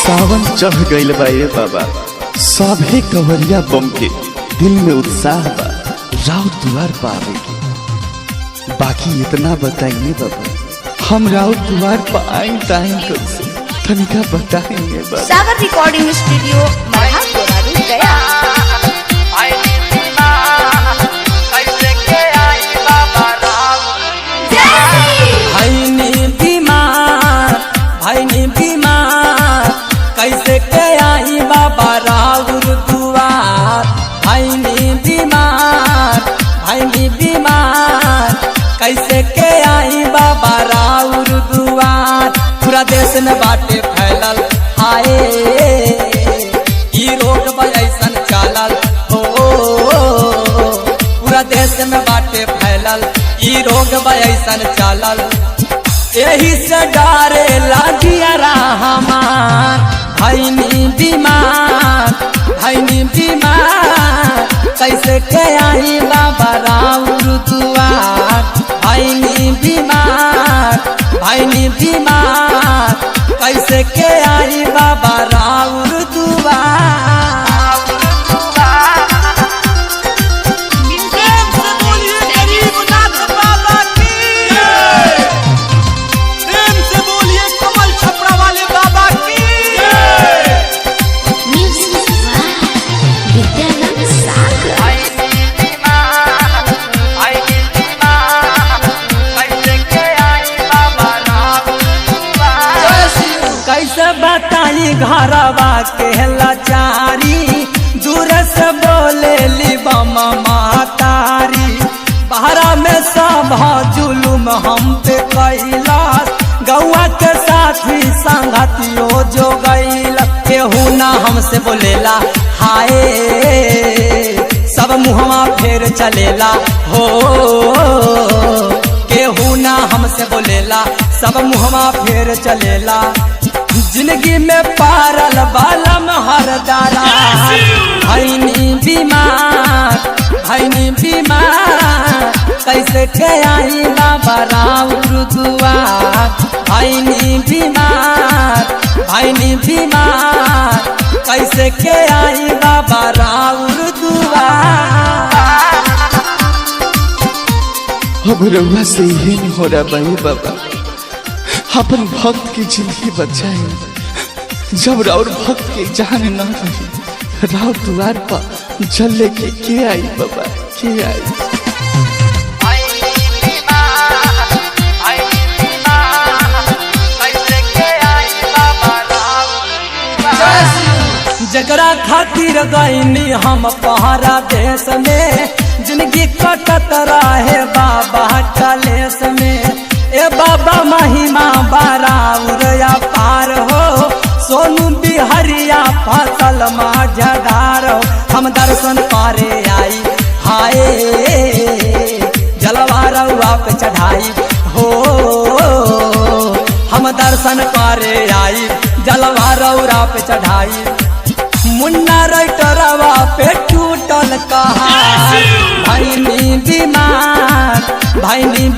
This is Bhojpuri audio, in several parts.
सावन चढ़ गइल बा ए बाबा, सभे कवरिया बम के दिल में उत्साह बा राउत दुआर पावे के। बाकी इतना बताइए बाबा, हम राउत दुआर पर आई ताई कैसे, तनिका बताइए बाबा। सागर रिकॉर्डिंग स्टूडियो महापुरा गया। कैसे के आई बाबा राउर दुआर, भैनी बीमार भैनी बीमार, कैसे के आई बाबा राउर दुआर। पूरा देश में बाटे फैलल हाय ई रोग ऐसन चलल हो, पूरा देश में बाटे फैलल ई रोग ऐसन चलल। यही से डारे लागिया हमार, भैनी बीमार भैनी बीमार, कैसे के आई बाबा राउर दुआर। भैनी बीमार कैसे के आई बाबा राउर दुआर। कैसे बताई घरवा के लाचारी, दूर से बोले ली बम मातारी। बहरा में सब जुलुम हम पे कैलाश, गौआ के साथी संगतियो जो गैला। केहू ना हमसे बोलेला हाय, सब मुहवा फेर चलेला हो। केहू ना हमसे बोलेला, सब मुहवा फेर चलेला। जिंदगी में पारल बालम हर दारा, भैनी बीमार कैसे के आई बाबा राउर दुआर। भैनी बीमार कैसे के आई बाबा राउर दुआर। अब रउआ से यही नहीं हो रहा भाई बाबा, अपन भक्त की जिंदगी बचाए। जब राउर भक्त की जान न रही, राउर द्वार पर जल लेके के आई बाबा, के आई। जगरा खातिर गईनी हम पहरा देश में, जिंदगी कटत रहे बाबा कलेश में। ए बाबा महिमा बाराउर या पार हो, सोनू बिहरिया फसल माझादार हो। हम दर्शन करे आई हाय, जलवा रउआ पे चढ़ाई हो। हम दर्शन करे आई, जलवा रउआ पे चढ़ाई। मुन्ना रैटरवा पे टूटल कहा, भैनी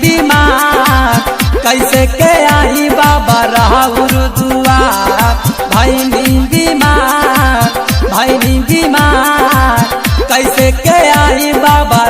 बीमार कैसे के आई बाबा राउर दुआर। भैनी बीमार कैसे के आई बाबा